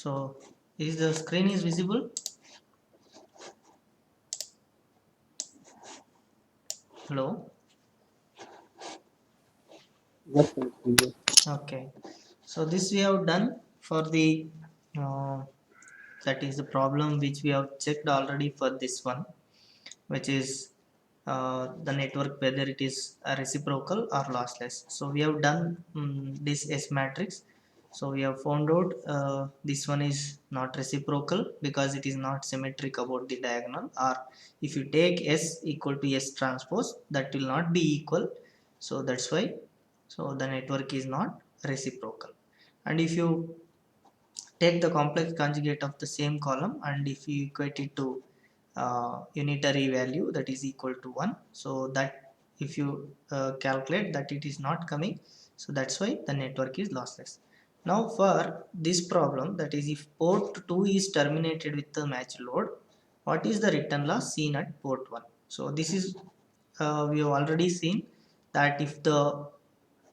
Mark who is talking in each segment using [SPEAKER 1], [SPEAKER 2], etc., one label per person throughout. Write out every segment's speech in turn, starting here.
[SPEAKER 1] So is the screen is visible? Hello.
[SPEAKER 2] Yes, sir. Yes.
[SPEAKER 1] Okay, so this we have done for the uh, that is the problem which we have checked already for this one, which is the network whether it is reciprocal or lossless. So we have done this S matrix. So we have found out this one is not reciprocal because it is not symmetric about the diagonal, or if you take S equal to S transpose, that will not be equal. So that's why, so the network is not reciprocal. And if you take the complex conjugate of the same column and if you equate it to unitary value that is equal to 1, so that if you calculate that it is not coming, so that's why the network is lossless. Now for this problem, that is if port 2 is terminated with the matched load, what is the return loss seen at port 1? So this is we have already seen that if the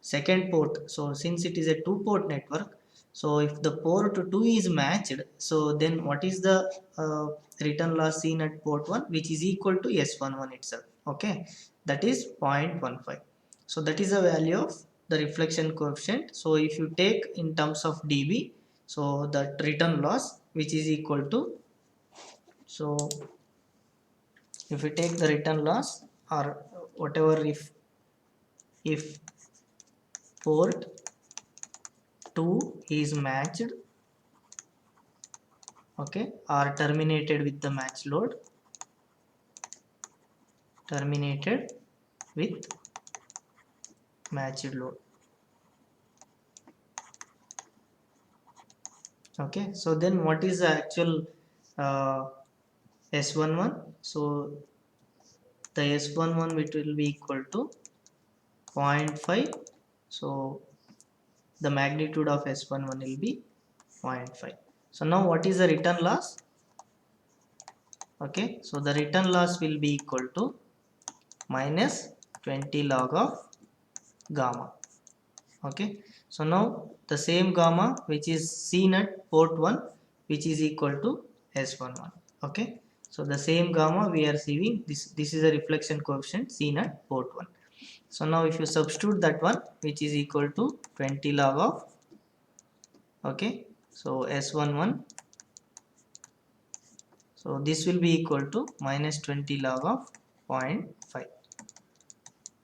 [SPEAKER 1] second port, so since it is a two port network, so if the port 2 is matched, so then what is the uh, return loss seen at port 1, which is equal to S11 itself. Okay, that is 0.15. So that is the value of the reflection coefficient. So if you take in terms of dB, so that return loss which is equal to, so if you take the return loss or whatever, if port 2 is matched, okay, are terminated with the match load, terminated with matched load. Okay, so then what is the actual uh, S11? So the S11 which will be equal to 0.5. So the magnitude of S11 will be 0.5. So now what is the return loss? Okay, so the return loss will be equal to minus 20 log of gamma. Okay, so now the same gamma which is seen at port 1, which is equal to S11. Okay, so the same gamma we are seeing, this is a reflection coefficient seen at port 1. So now if you substitute that one, which is equal to 20 log of, okay, so S11, so this will be equal to minus 20 log of 0.5.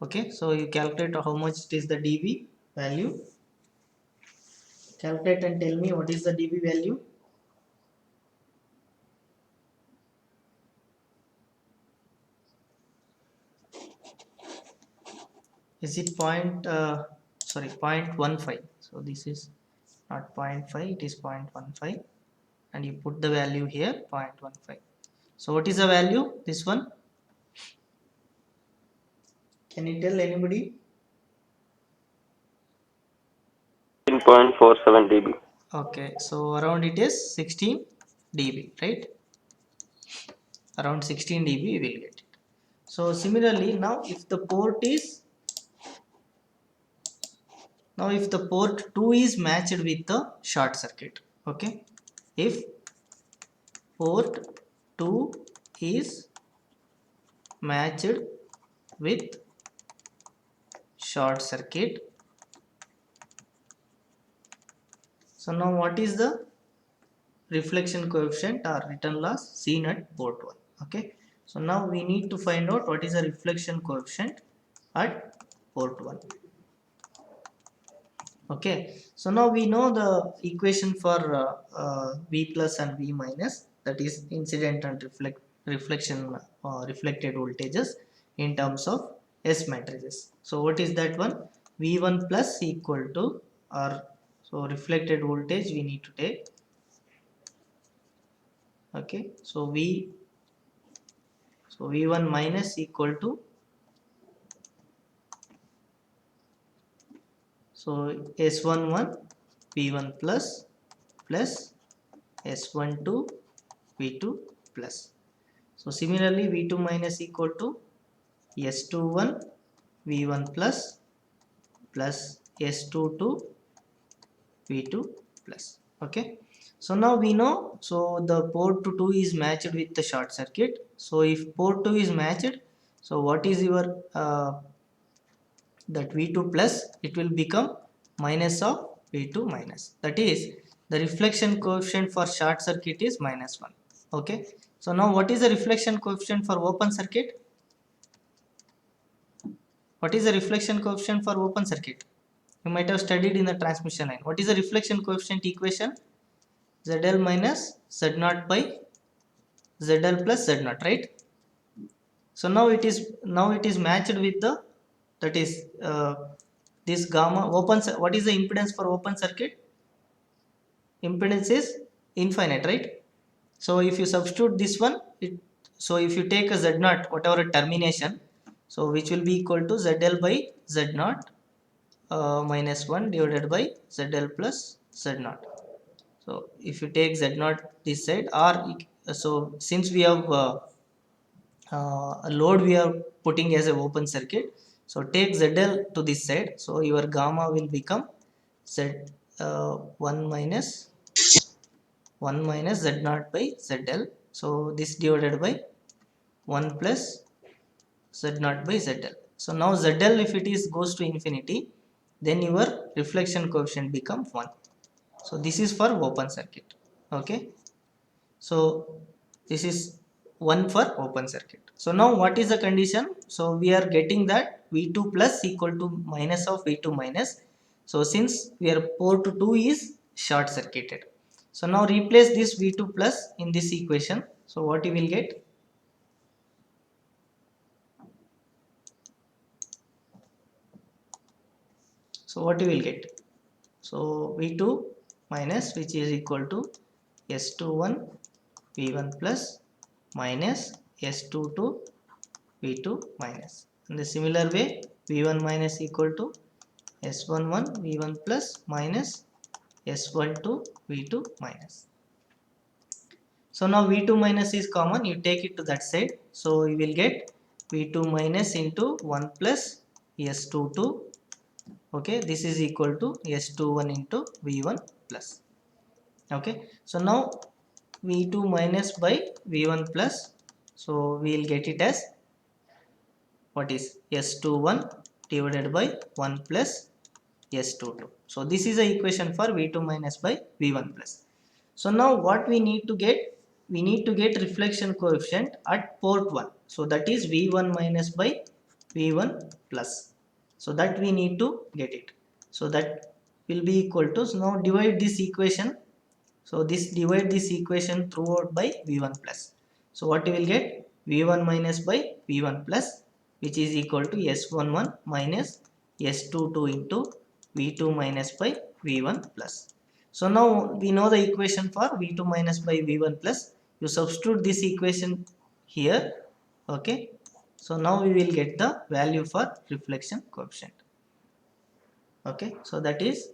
[SPEAKER 1] Okay, so you calculate how much it is the dB value. Calculate and tell me what is the dB value. Is it sorry, 0.15? So this is not 0.5, it is 0.15, and you put the value here 0.15. So what is the value, this one? Can you tell anybody?
[SPEAKER 2] 16.47 dB.
[SPEAKER 1] Okay, so around it is 16 dB, right? Around 16 dB we will get it. So similarly, now if the port is, now if the port 2 is matched with the short circuit, okay, if port 2 is matched with short circuit, so now what is the reflection coefficient or return loss seen at port 1? Okay, so now we need to find out what is the reflection coefficient at port 1. Okay, so now we know the equation for V plus and V minus, that is incident and reflection reflected voltages in terms of S matrices. So what is that one? V1 plus equal to, or so reflected voltage we need to take. Okay, so V1 minus equal to, so S11 V1 plus S12 V2 plus. So similarly V2 minus equal to S21 V1 plus S22 V2 plus. Okay, So now we know, so the port 2 is matched with the short circuit. So if port 2 is matched, so what is your that V2 plus, it will become minus of V2 minus. That is, the reflection coefficient for short circuit is minus 1. Okay. So now what is the reflection coefficient for open circuit? What is the reflection coefficient for open circuit? You might have studied in the transmission line. What is the reflection coefficient equation? ZL minus Z0 by ZL plus Z0, right? So now it is matched with the, that is this gamma open. What is the impedance for open circuit? Impedance is infinite, right? So if you substitute this one, so if you take a Z0, whatever termination, so which will be equal to ZL by Z0 minus 1 divided by ZL plus Z0. So if you take Z0 this side, or so since we have a load we are putting as a open circuit, so take ZL to this side, so your gamma will become Z 1 minus Z0 by ZL. So this divided by 1 plus Z0 by ZL. So now ZL, if it is goes to infinity, then your reflection coefficient becomes 1. So this is for open circuit. Okay. So this is 1 for open circuit. So now what is the condition? So we are getting that V2 plus equal to minus of V2 minus. So since we are port 2 is short circuited, so now replace this V2 plus in this equation. So what you will get? So what you will get? So V2 minus, which is equal to S21 V1 plus minus S22 V2 minus. In the similar way, V1 minus equal to S11 V1 plus minus S12 V2 minus. So now V2 minus is common, you take it to that side. So you will get V2 minus into 1 plus S22. Okay, this is equal to S21 into V1 plus. Okay, so now V2 minus by V1 plus, so we will get it as what is S21 divided by 1 plus S22. So this is the equation for V2 minus by V1 plus. So now what we need to get? We need to get reflection coefficient at port 1. So that is V1 minus by V1 plus. So that we need to get it. So that will be equal to, so now divide this equation. So this divide this equation throughout by V1 plus. So what you will get? V1 minus by V1 plus, which is equal to S11 minus S22 into V2 minus by V1 plus. So now we know the equation for V2 minus by V1 plus. You substitute this equation here. Okay. So now we will get the value for reflection coefficient. Okay. So that is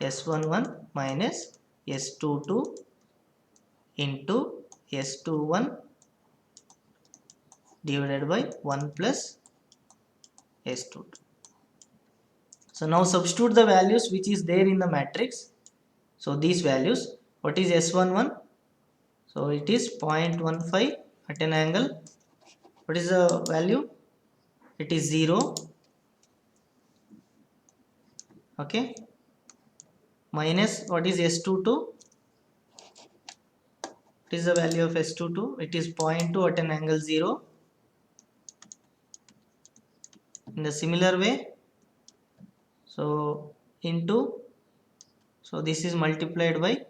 [SPEAKER 1] S11 minus S22 into S21 divided by 1 plus S22. So now substitute the values which is there in the matrix. So these values, what is S11? So it is 0.15 at an angle. What is the value? It is 0. Okay. Minus what is S22? What is the value of S22? It is 0.2 at an angle 0. In the similar way, so into, so this is multiplied by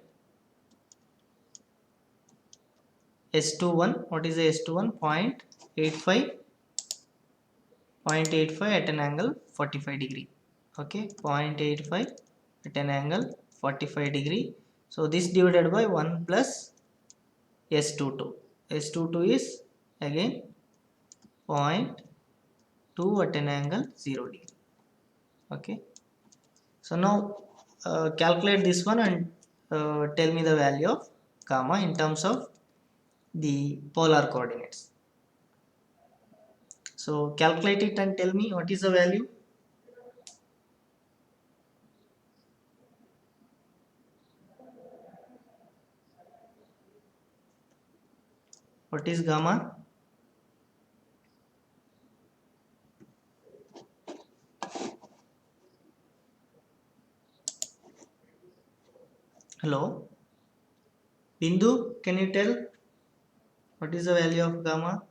[SPEAKER 1] S21. What is the S21? 0.85 at an angle 45 degree. Okay, 0.85 at an angle 45 degree. So this divided by 1 plus S22. S22 is again 0.2 at an angle 0 degree. Okay. So now calculate this one and tell me the value of gamma in terms of the polar coordinates. So calculate it and tell me what is the value. What is gamma? Hello? Bindu, can you tell what is the value of gamma?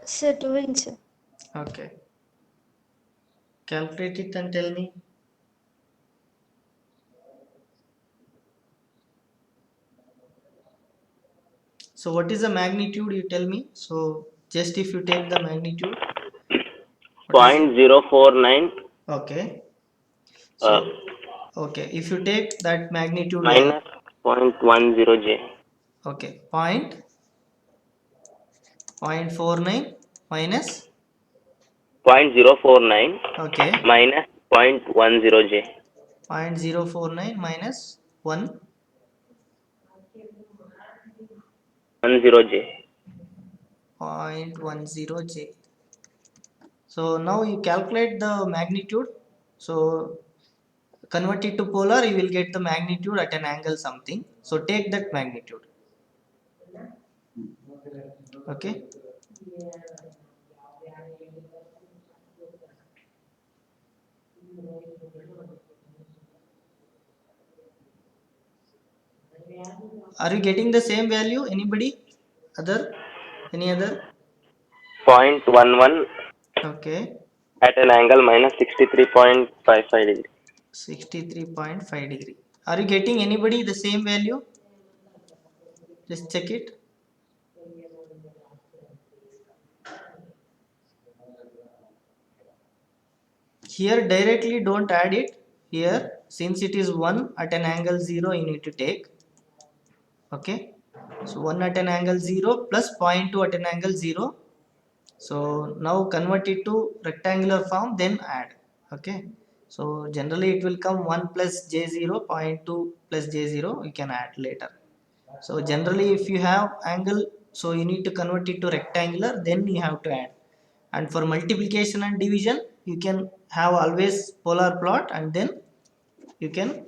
[SPEAKER 3] Sir, doing, sir.
[SPEAKER 1] Okay. Calculate it and tell me. So what is the magnitude, you tell me? So just if you take the magnitude, what is it?
[SPEAKER 4] 0.049
[SPEAKER 1] Okay.
[SPEAKER 4] uh,
[SPEAKER 1] So okay, if you take that magnitude value,
[SPEAKER 4] minus 0.10J.
[SPEAKER 1] okay, point 0.49 minus,
[SPEAKER 4] 0.049
[SPEAKER 1] okay,
[SPEAKER 4] minus 0.10J.
[SPEAKER 1] 0.049 minus 1,
[SPEAKER 4] 10J.
[SPEAKER 1] 0.10 J. So now you calculate the magnitude. So convert it to polar, you will get the magnitude at an angle something. So take that magnitude. Okay. Are you getting the same value? Anybody? Other? Any other?
[SPEAKER 4] 0.11
[SPEAKER 1] Okay.
[SPEAKER 4] at an angle minus 63.55 degree.
[SPEAKER 1] 63.5 degree. Are you getting anybody the same value? Just check it. Here directly don't add it. Here since it is 1 at an angle 0 you need to take. Okay. So 1 at an angle 0 plus 0.2 at an angle 0. So now convert it to rectangular form, then add. Okay. So generally it will come 1 plus j0, 0.2 plus j0, you can add later. So generally if you have angle, so you need to convert it to rectangular, then you have to add. And for multiplication and division, you can have always polar plot, and then you can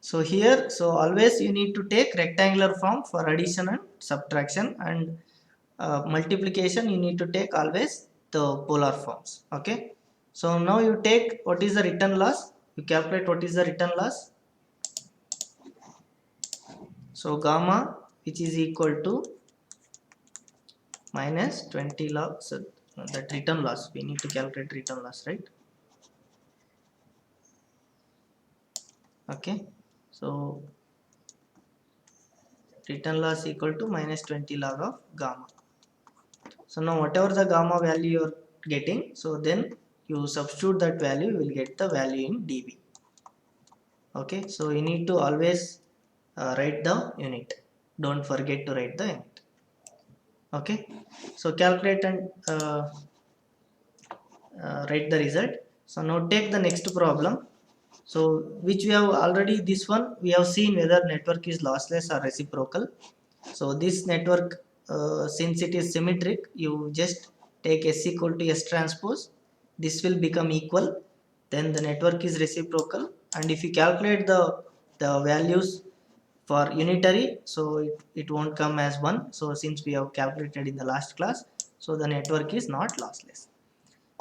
[SPEAKER 1] so here, so always you need to take rectangular form for addition and subtraction, and multiplication you need to take always the polar forms. Okay. So now you take what is the return loss, you calculate what is the return loss. So gamma, which is equal to minus 20 log, so that return loss, we need to calculate return loss, right? Okay. So return loss equal to minus 20 log of gamma. So now whatever the gamma value you are getting, so then you substitute that value, you will get the value in dB. Okay. So you need to always write the unit, don't forget to write the unit. Okay. So calculate and write the result. So now take the next problem. So which we have already, this one we have seen whether network is lossless or reciprocal. So this network, since it is symmetric, you just take S equal to S transpose, this will become equal, then the network is reciprocal. And if you calculate the values for unitary, so it won't come as 1. So since we have calculated in the last class, so the network is not lossless.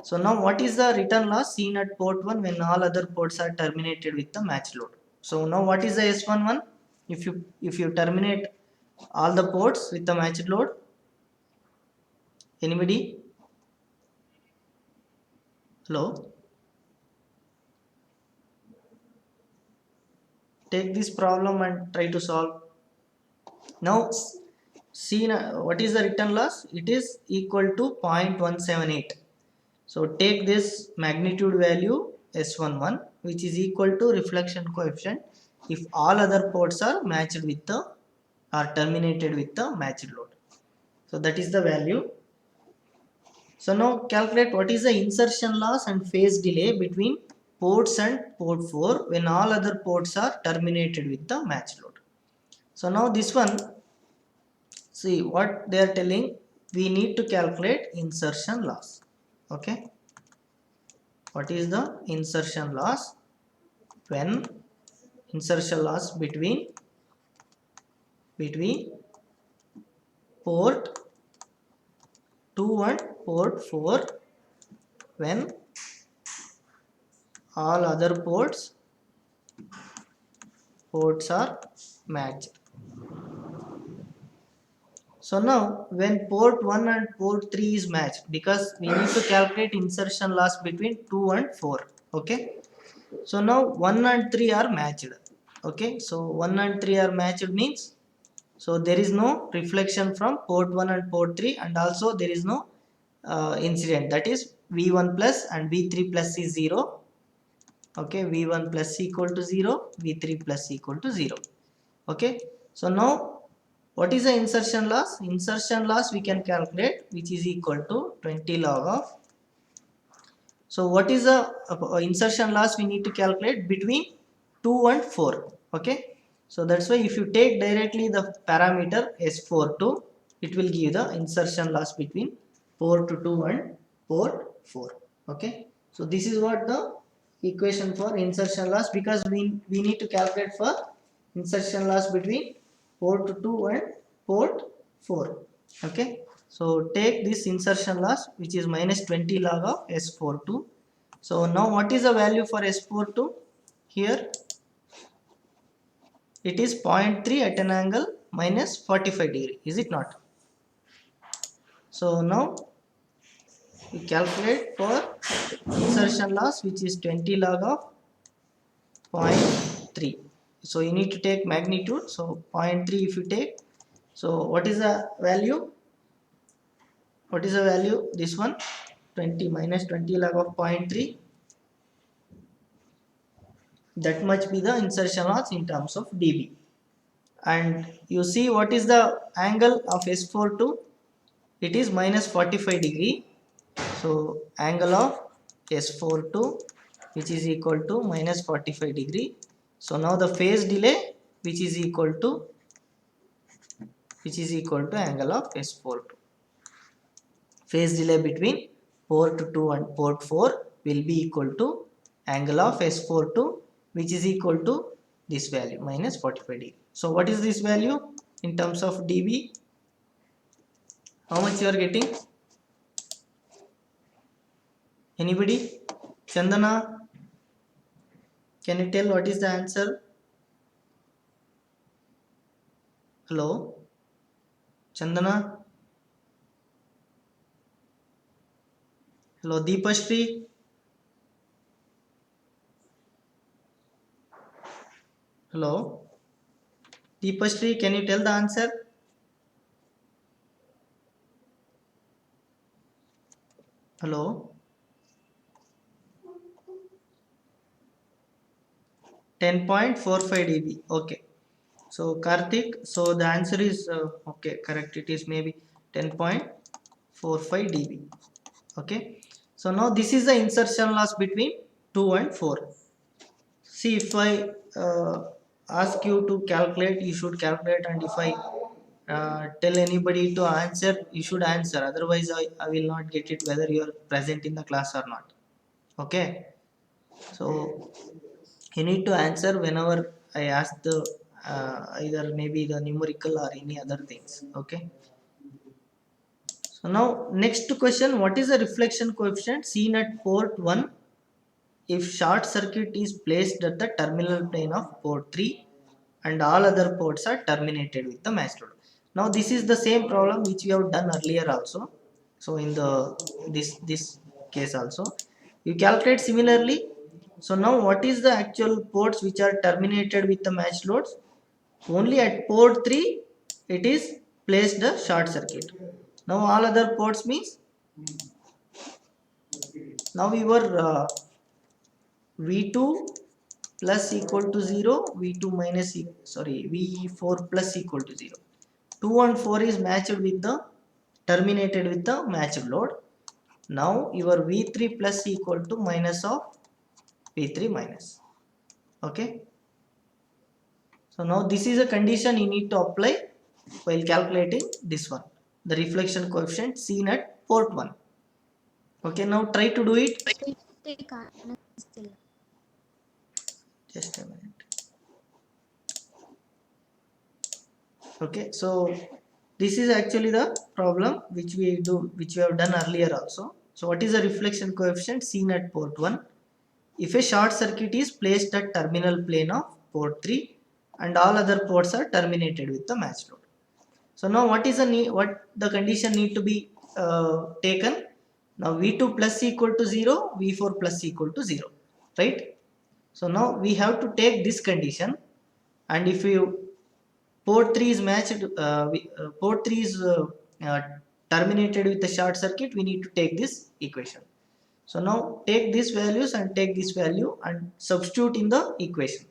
[SPEAKER 1] So now what is the return loss seen at port 1 when all other ports are terminated with the match load? So now what is the S11? If you terminate all the ports with the matched load, anybody? Hello? Take this problem and try to solve. Now see what is the return loss? It is equal to 0.178. So take this magnitude value S11, which is equal to reflection coefficient if all other ports are matched with the or terminated with the matched load. So that is the value. So now calculate what is the insertion loss and phase delay between ports and port 4 when all other ports are terminated with the matched load. So now this one, see what they are telling, we need to calculate insertion loss. Okay. what is the insertion loss when insertion loss between port 2 and port 4 when all other ports are matched. So now when port 1 and port 3 is matched, because we need to calculate insertion loss between 2 and 4. Okay, so now 1 and 3 are matched. Okay, so 1 and 3 are matched means, so there is no reflection from port 1 and port 3, and also there is no incident, that is V1 plus and V3 plus is 0. Okay, V1 plus equal to 0, V3 plus equal to 0. Okay, so now what is the insertion loss? Insertion loss we can calculate, which is equal to 20 log of. So what is the insertion loss we need to calculate between 2 and 4? Okay, so that's why if you take directly the parameter S42, it will give the insertion loss between port 2 and port 4. Okay, so this is what the equation for insertion loss, because we need to calculate for insertion loss between port 2 and port 4. Okay, so take this insertion loss, which is minus 20 log of S42. So now what is the value for S42? Here it is 0.3 at an angle minus 45 degree, is it not? So now we calculate for insertion loss, which is 20 log of 0.3. So you need to take magnitude, so 0.3 if you take, so what is the value? This one, 20 minus 20 log of 0.3, that much be the insertion loss in terms of dB. And you see what is the angle of S42? It is minus 45 degree. So angle of S42, which is equal to minus 45 degree. So now the phase delay, which is equal to angle of S42. Phase delay between port 2 and port 4 will be equal to angle of S42, which is equal to this value, minus 45 degree. So what is this value in terms of dB? How much you are getting? Anybody? Chandana, can you tell what is the answer? Hello, Chandana. Hello, Deepashri. Hello, Deepashri, can you tell the answer? Hello. .45 dB. Okay, so Karthik, so the answer is okay, correct, it is maybe 10.45 dB. Okay, so now this is the insertion loss between 2 and 4. See, if I ask you to calculate, you should calculate, and if I tell anybody to answer, you should answer, otherwise I will not get it whether you are present in the class or not. Okay, so you need to answer whenever I ask the either maybe the numerical or any other things. Okay, so now next question, what is the reflection coefficient seen at port 1 if short circuit is placed at the terminal plane of port 3 and all other ports are terminated with the matched load? Now this is the same problem which we have done earlier also. So in the this case also you calculate similarly. So now what is the actual ports which are terminated with the matched loads? Only at port 3 it is placed the short circuit. Now all other ports means, now we were V2 plus equal to 0, V2 minus V4 plus equal to 0. 2 and 4 is matched with the terminated with the matched load. Now your V3 plus equal to minus of V3 minus. Okay, so now this is a condition you need to apply while calculating this one, the reflection coefficient seen at port 1. Okay, now try to do it.
[SPEAKER 3] ಕಾಣಿಸ್ತಿಲ್ಲ.
[SPEAKER 1] Just a minute. Okay, so this is actually the problem which we have done earlier also. So what is the reflection coefficient seen at port 1 if a short circuit is placed at terminal plane of port 3 and all other ports are terminated with the match load? So now what the condition need to be taken? Now V2 plus equal to 0, V4 plus equal to 0, right? So now we have to take this condition, and if you port 3 is matched, port 3 is uh, terminated with a short circuit, we need to take this equation. So now take these values and take this value and substitute in the equation.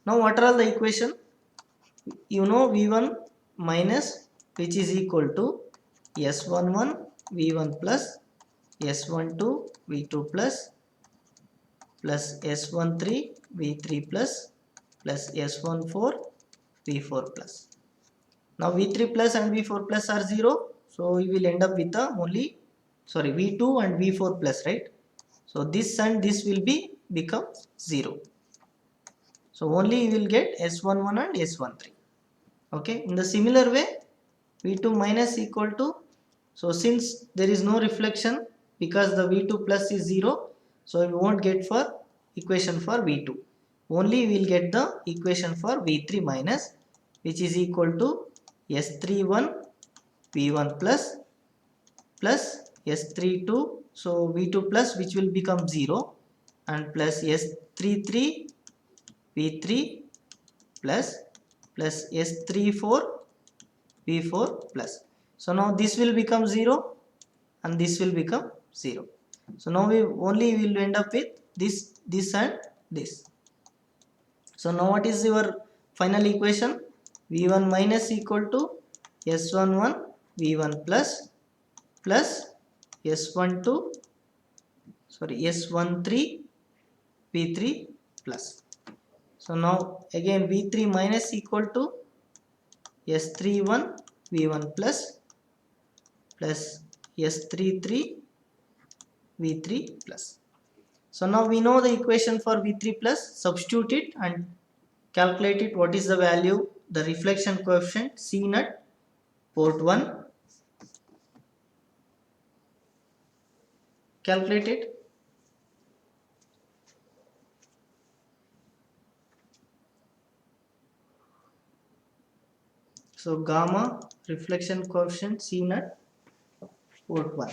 [SPEAKER 1] Now what are all the equation? You know V1 minus, which is equal to S11 V1 plus S12 V2 plus S13 V3 plus S14 V4 plus. Now V3 plus and V4 plus are 0, so we will end up with the only V2 and V4 plus, right? So this and this will become 0, so only you will get S11 and S13. Okay, in the similar way V2 minus equal to, so since there is no reflection because the V2 plus is 0, so we won't get for equation for V2, only we will get the equation for V3 minus, which is equal to S31 V1 plus S32, so V2 plus, which will become 0, and plus S33 V3 plus S34 V4 plus. So now this will become 0 and this will become 0. So now we only will end up with this and this. So now what is your final equation? V1 minus equal to S11 V1 plus S13 V3 plus. So now again V3 minus equal to S31 V1 plus S33 V3 plus. So now we know the equation for V3 plus, substitute it and calculate it. What is the value, the reflection coefficient seen at port 1? Calculate it. So gamma reflection coefficient seen at port 1.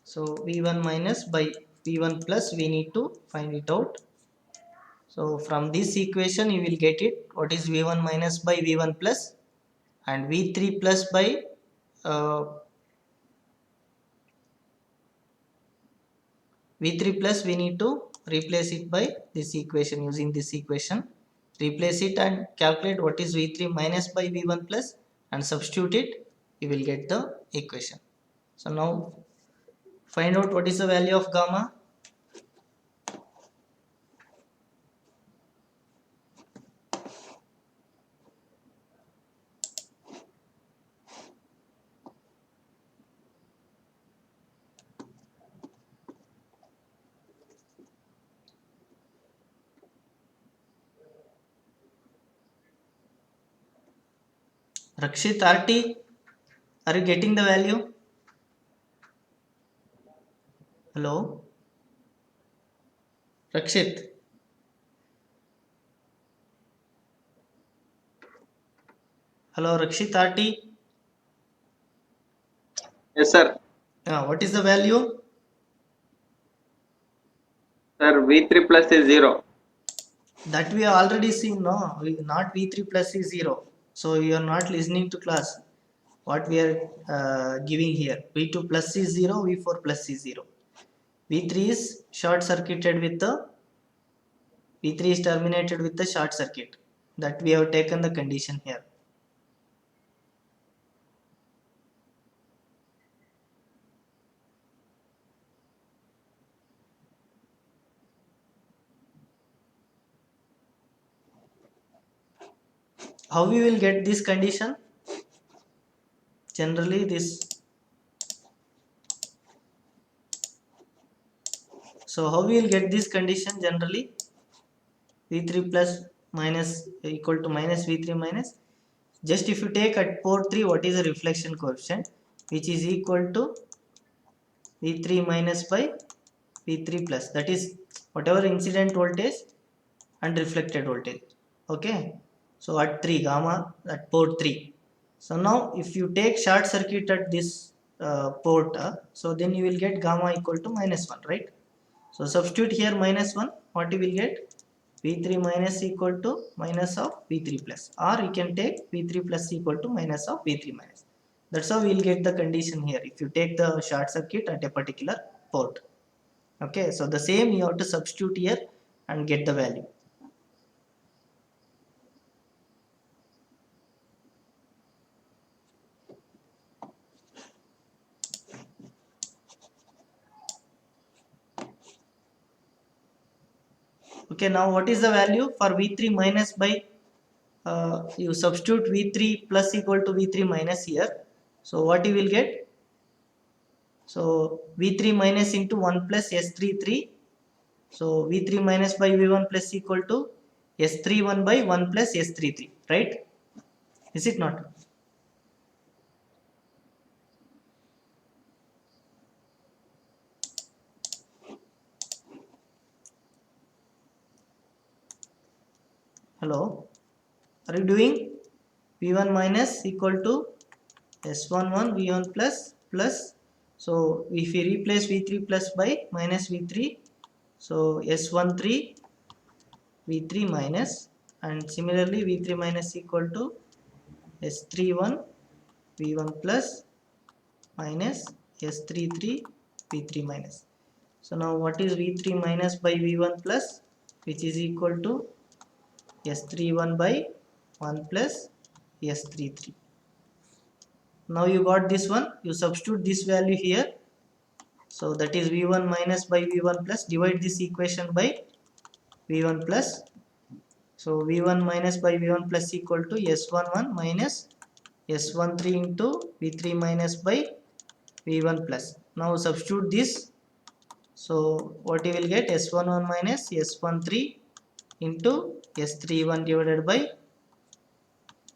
[SPEAKER 1] So V1 minus by V1 plus, we need to find it out. So from this equation you will get it, what is V1 minus by V1 plus, and V3 plus by V3 plus, we need to replace it by this equation, using this equation replace it and calculate what is V3 minus by V1 plus and substitute it, you will get the equation. So now find out what is the value of gamma. Rakshit, RT, are you getting the value? Hello Rakshit. Hello Rakshit, RT.
[SPEAKER 2] Yes, sir.
[SPEAKER 1] What is the value?
[SPEAKER 2] Sir, V3 plus is 0.
[SPEAKER 1] That we have already seen, no? Not V3 plus is 0. So you are not listening to class. What we are giving here, V2 plus is 0, V4 plus is 0. V3 is short circuited with the, V3 is terminated with the short circuit. That we have taken the condition here. how we will get this condition? Generally this, so how we will get this condition generally? V3 plus minus equal to minus V3 minus, just if you take at port 3 what is the reflection coefficient, which is equal to V3 minus by V3 plus, that is whatever incident voltage and reflected voltage. Okay, so at 3 gamma at port 3. So now if you take short circuit at this port, so then you will get gamma equal to minus 1, right? So substitute here minus 1, what you will get? V3 minus equal to minus of V3 plus, or you can take V3 plus equal to minus of V3 minus. That's how we will get the condition here if you take the short circuit at a particular port. Okay, so the same you have to substitute here and get the value. Okay, now what is the value for V3 minus by, you substitute V3 plus equal to V3 minus here, so what you will get? So V3 minus into 1 plus S33, so V3 minus by V1 plus equal to S31 by 1 plus S33, right? Is it not? Hello, are you doing? V1 minus equal to S11 V1 plus plus, so if we replace V3 plus by minus V3, so S13 V3 minus, and similarly V3 minus equal to S31 V1 plus minus S33 V3 minus. So now what is V3 minus by V1 plus, which is equal to S31 by 1 plus S33. Now you got this one, you substitute this value here, so that is V1 minus by V1 plus, divide this equation by V1 plus, so V1 minus by V1 plus equal to S11 minus S13 into V3 minus by V1 plus. Now substitute this, so what you will get? S11 minus S13 into S31 divided by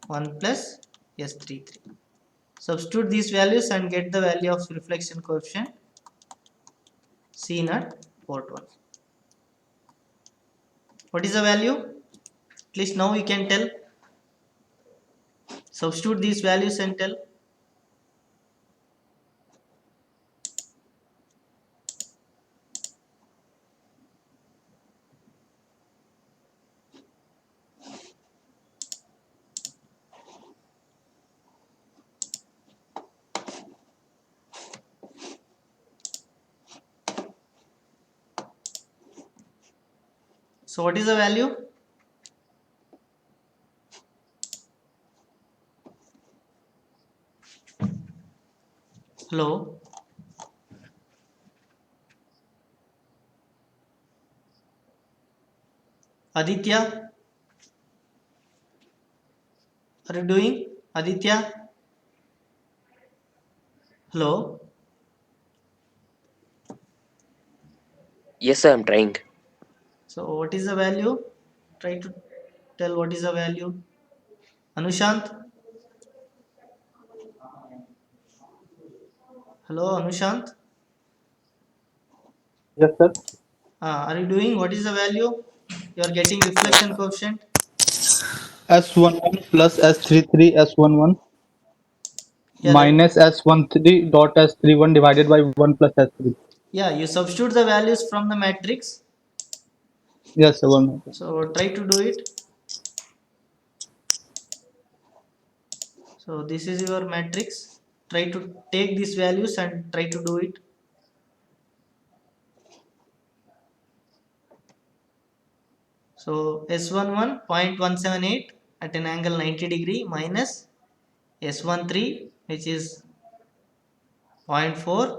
[SPEAKER 1] 1 plus S33. Substitute these values and get the value of reflection coefficient seen at port 1. What is the value? At least now you can tell. Substitute these values and tell. So what is the value? Hello? Aditya? Are you doing? Aditya? Hello?
[SPEAKER 5] Yes, sir, I'm trying.
[SPEAKER 1] So what is the value? Try to tell what is the value. Anushant? Hello Anushant?
[SPEAKER 6] Yes, sir.
[SPEAKER 1] Are you doing? What is the value? You are getting reflection coefficient.
[SPEAKER 6] S11 plus S33 S11
[SPEAKER 1] Yeah,
[SPEAKER 6] minus S13 dot S31 divided by 1 plus S3.
[SPEAKER 1] yeah, you substitute the values from the matrix.
[SPEAKER 6] Yes, sir. 1 minute.
[SPEAKER 1] So try to do it. So this is your matrix. Try to take these values and try to do it. So S11 0.178 at an angle 90 degree minus S13 which is 0.4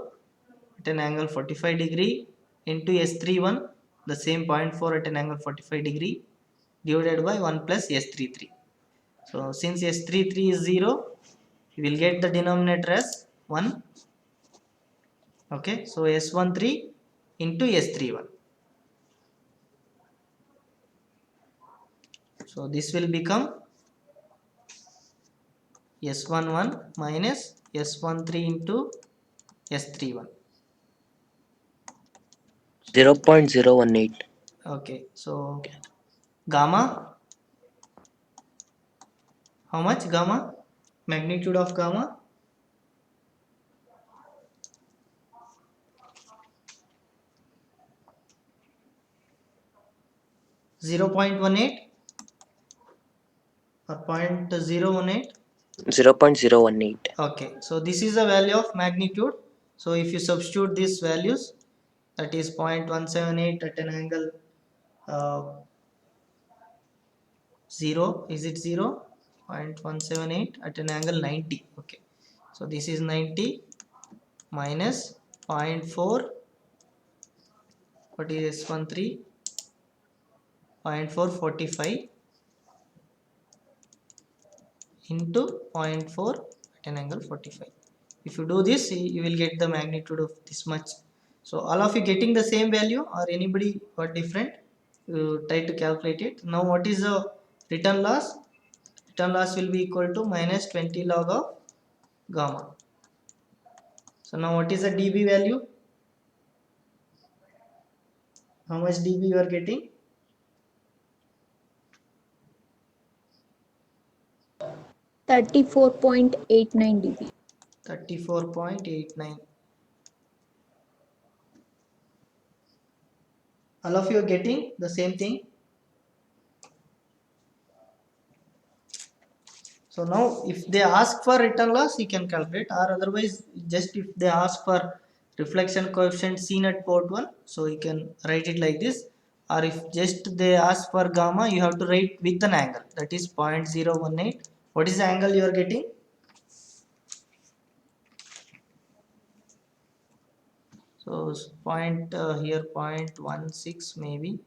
[SPEAKER 1] at an angle 45 degree into S31 the same 0.4 at an angle 45 degree divided by 1 plus S33. So since S33 is 0, you will get the denominator as 1. Okay, so S13 into S31. So this will become S11 minus S13 into S31.
[SPEAKER 5] 0.018.
[SPEAKER 1] Okay, so gamma, how much gamma? Magnitude of gamma? .0.18 or 0.018.
[SPEAKER 5] 0.018.
[SPEAKER 1] Okay, so this is the value of magnitude. So if you substitute these values, that is 0.178 at an angle 0, is it 0? 0.178 at an angle 90. Okay, so this is 90 minus 0.4, what is S13? 0.445 into 0.4 at an angle 45. If you do this, you will get the magnitude of this much. So all of you getting the same value or anybody got different? You try to calculate it. Now what is the return loss? Return loss will be equal to minus 20 log of gamma. So now what is the dB value? How much dB you are getting?
[SPEAKER 3] 34.89 dB.
[SPEAKER 1] 34.89. All of you are getting the same thing. So now if they ask for return loss, you can calculate, or otherwise just if they ask for reflection coefficient seen at port 1, so you can write it like this, or if just they ask for gamma, you have to write with an angle, that is 0.018. What is the angle you are getting? So point here 0.16 maybe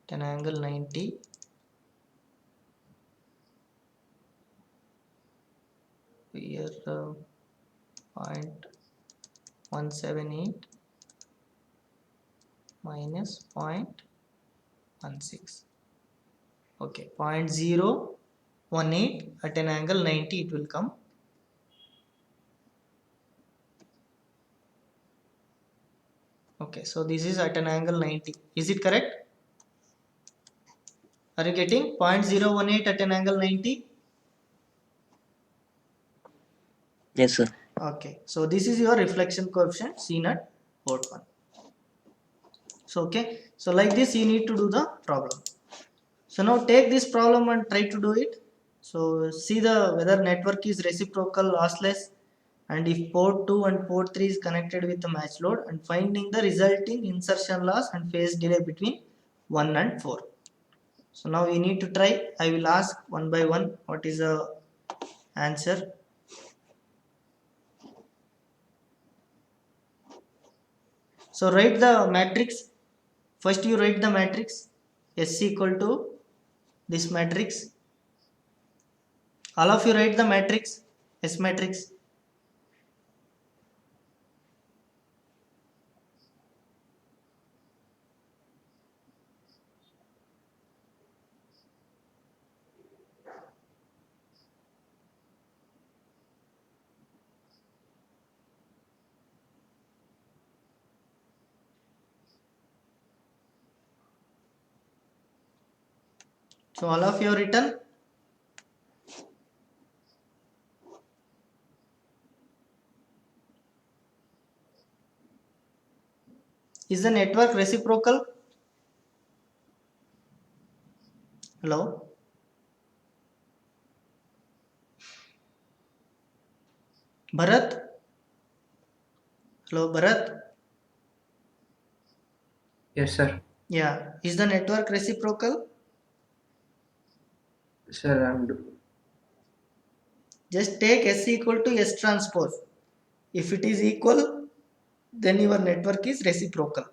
[SPEAKER 1] at an angle 90. Here 0.178 minus 0.16. Okay, 0.018 at an angle 90 it will come. Okay, so this is at an angle 90. Is it correct? Are you getting 0.018 at an angle 90?
[SPEAKER 5] Yes, sir.
[SPEAKER 1] Okay, so this is your reflection coefficient seen at port 1. So okay, so like this you need to do the problem. So now take this problem and try to do it. So see the whether network is reciprocal lossless, and if port 2 and port 3 is connected with the match load, and finding the resulting insertion loss and phase delay between 1 and 4. So now we need to try. I will ask one by one what is the answer. So write the matrix. First you write the matrix S equal to this matrix. All of you write the matrix S matrix. So all of you have written. Is the network reciprocal? Hello? Bharat? Hello Bharat?
[SPEAKER 7] Yes, sir.
[SPEAKER 1] Yeah. Is the network reciprocal?
[SPEAKER 7] Sir,
[SPEAKER 1] Just take S equal to S transpose. If it is equal, then your network is reciprocal.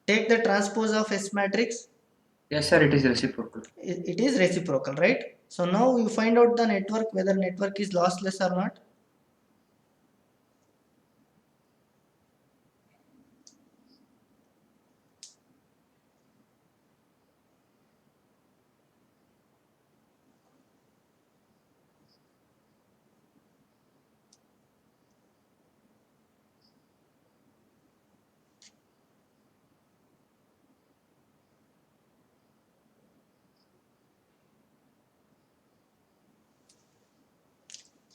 [SPEAKER 1] Take the transpose of S matrix.
[SPEAKER 7] Yes, sir, it is reciprocal.
[SPEAKER 1] It is reciprocal, right? So now you find out the network, whether network is lossless or not.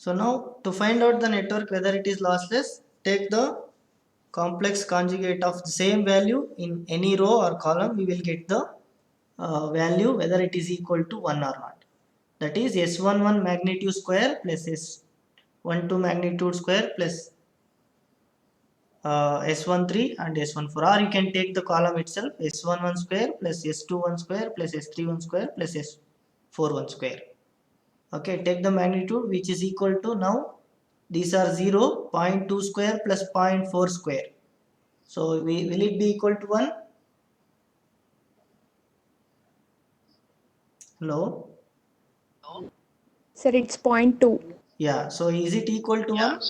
[SPEAKER 1] So now to find out the network whether it is lossless, take the complex conjugate of the same value in any row or column. We will get the value whether it is equal to 1 or not. That is S11 magnitude square plus S12 magnitude square plus S13 and S14, or you can take the column itself, S11 square plus S21 square plus S31 square plus S41 square. Okay, take the magnitude which is equal to, now these are 0, 0.2 square plus 0.4 square. So will it be equal to 1? Hello?
[SPEAKER 3] Sir, it's 0.2.
[SPEAKER 1] Yeah, so is it equal to 1?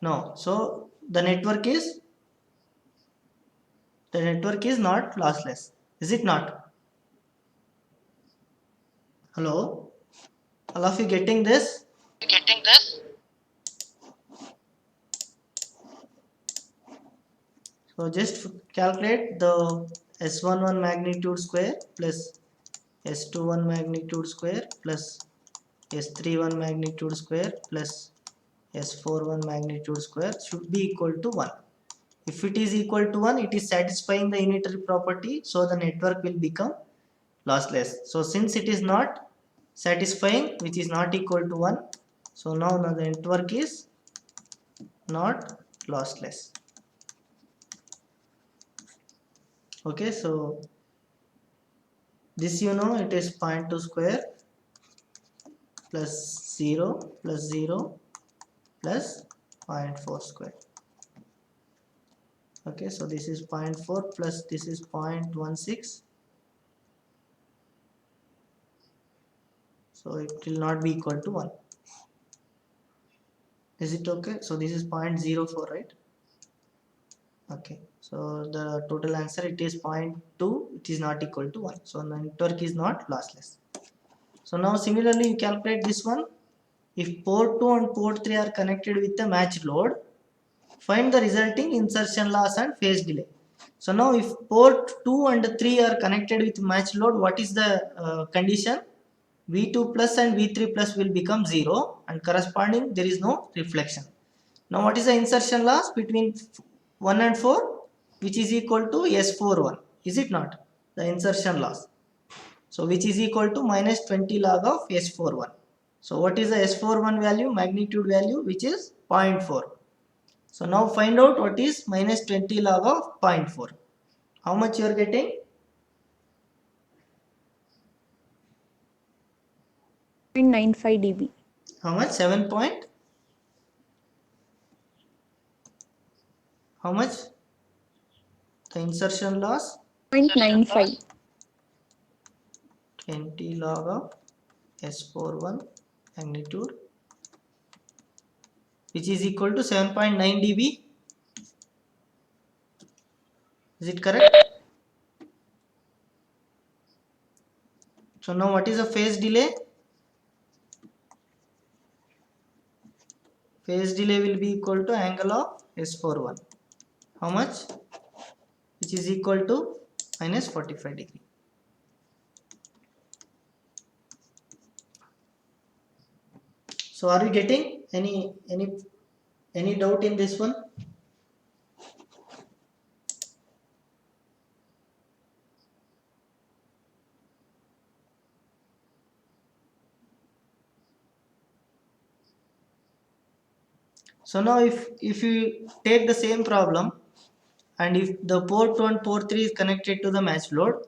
[SPEAKER 1] No. So the network is not lossless. Is it not? Hello? All of you getting this? So just calculate the S11 magnitude square plus S21 magnitude square plus S31 magnitude square plus S41 magnitude square should be equal to 1. If it is equal to 1, it is satisfying the unitary property, so the network will become lossless. So since it is not satisfying, which is not equal to 1, so now the network is not lossless. Okay, so this, you know, it is 0.2 square plus 0 plus 0 plus 0.4 square. Okay, so this is 0.4 plus this is 0.16, so it will not be equal to 1. Is it okay? So this is 0.04, right? Okay, so the total answer, it is 0.2, it is not equal to 1, so the network is not lossless. So now similarly you calculate this one. If port 2 and port 3 are connected with a matched load, find the resulting insertion loss and phase delay. So now if port 2 and 3 are connected with matched load, what is the condition? V2 plus and V3 plus will become 0, and corresponding there is no reflection. Now what is the insertion loss between 1 and 4? Which is equal to S41, is it not? The insertion loss. So which is equal to minus 20 log of S41. So what is the S41 value, magnitude value, which is 0.4. So now find out what is minus 20 log of 0.4. How much you are getting?
[SPEAKER 3] 0.95 dB.
[SPEAKER 1] How much? 7 point? How much? The insertion loss?
[SPEAKER 3] 0.95.
[SPEAKER 1] 20 log of S41 magnitude, which is equal to 7.9 dB. Is it correct? So now what is the phase delay? Phase delay will be equal to angle of S41. How much? Which is equal to minus 45 degree. So are you getting any doubt in this one? So now if you take the same problem, and if the port 2 and port 3 is connected to the matched load,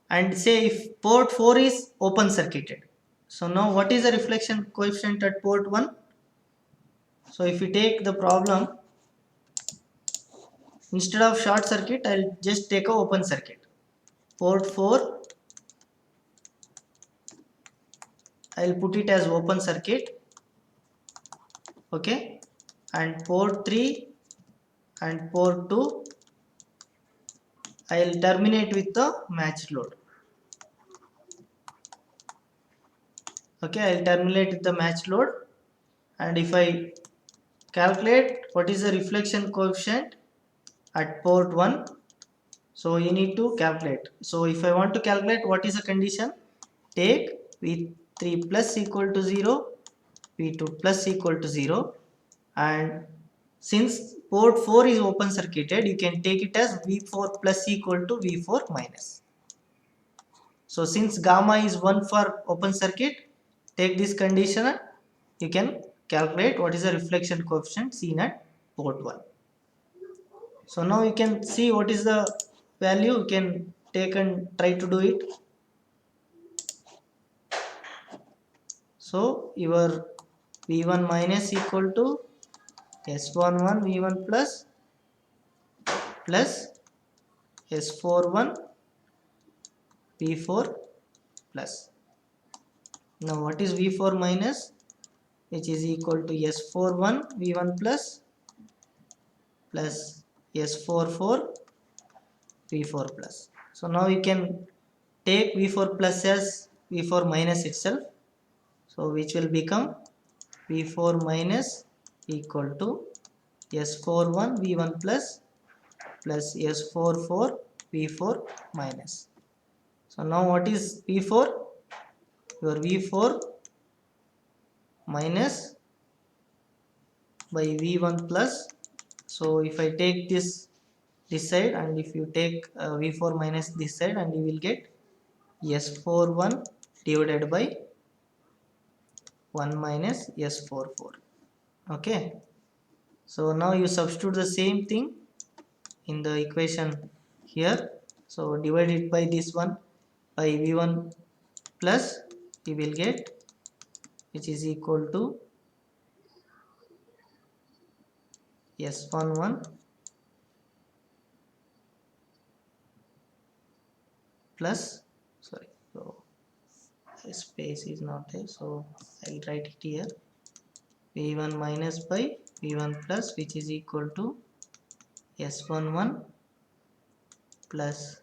[SPEAKER 1] and say if port 4 is open circuited, so now what is the reflection coefficient at port 1? So if you take the problem, instead of short circuit, I'll just take a open circuit. port 4 I'll put it as open circuit, okay, and port 3 and port 2 I'll terminate with the matched load. Okay, I'll terminate with the matched load, and if I calculate what is the reflection coefficient at port 1, so you need to calculate. So if I want to calculate, what is the condition? Take V3 plus equal to 0, V2 plus equal to 0, and since port 4 is open circuited, you can take it as V4 plus equal to V4 minus. So since gamma is 1 for open circuit, take this condition, you can calculate what is the reflection coefficient seen at port 1. So now you can see what is the value, you can take and try to do it. So your V1 minus equal to S11 V1 plus S41 V4 plus. Now what is V4 minus, which is equal to S41 V1 plus S44 V4 plus. So now you can take V4 plus as V4 minus itself, so which will become V4 minus equal to S41 V1 plus S44 V4 minus. So now what is V4? Your V4 minus by V1 plus. So if I take this side, and if you take V4 minus this side, and you will get S41 divided by 1 minus S44. Okay, so now you substitute the same thing in the equation here. So divide it by this one by V1 plus, you will get, which is equal to S11 plus, sorry, so space is not there, so I'll write it here, V1 minus by V1 plus, which is equal to S11 plus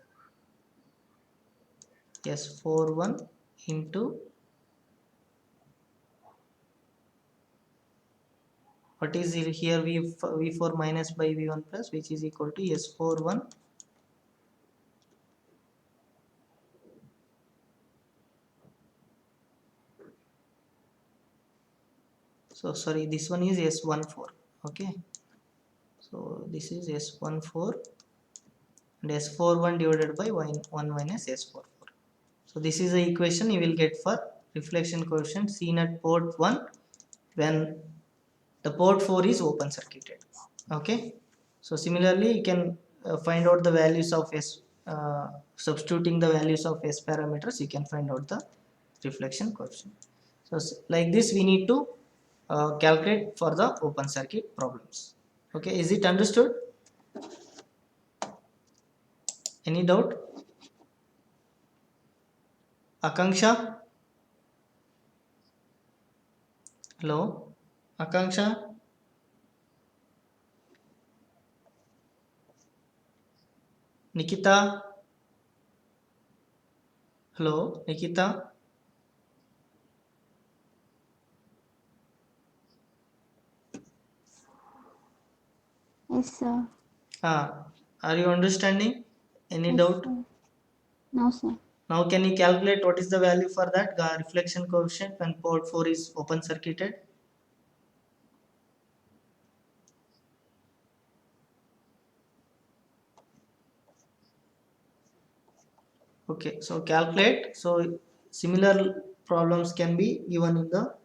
[SPEAKER 1] S41 into, what is it here, V4 minus by V1 plus, which is equal to S41 so sorry, this one is S14. Okay, so this is S14 and S41 divided by 1 minus S44. So this is the equation you will get for reflection coefficient seen at port 1 when the port 4 is open circuited. Okay, so similarly you can find out the values of substituting the values of S parameters, you can find out the reflection coefficient. So like this we need to calculate for the open circuit problems. Okay, is it understood? Any doubt? Akanksha? Hello? Akanksha? Nikita? Hello, Nikita?
[SPEAKER 7] Yes, sir.
[SPEAKER 1] Are you understanding? Any
[SPEAKER 7] Yes,
[SPEAKER 1] doubt?
[SPEAKER 7] sir. No, sir.
[SPEAKER 1] Now can you calculate what is the value for that reflection coefficient when port 4 is open circuited? Okay, so calculate. So similar problems can be given in the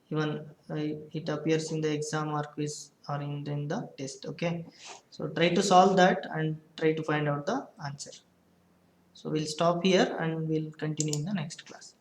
[SPEAKER 1] it appears in the exam or quiz or in the test. Okay, so try to solve that and try to find out the answer. So we'll stop here and we'll continue in the next class.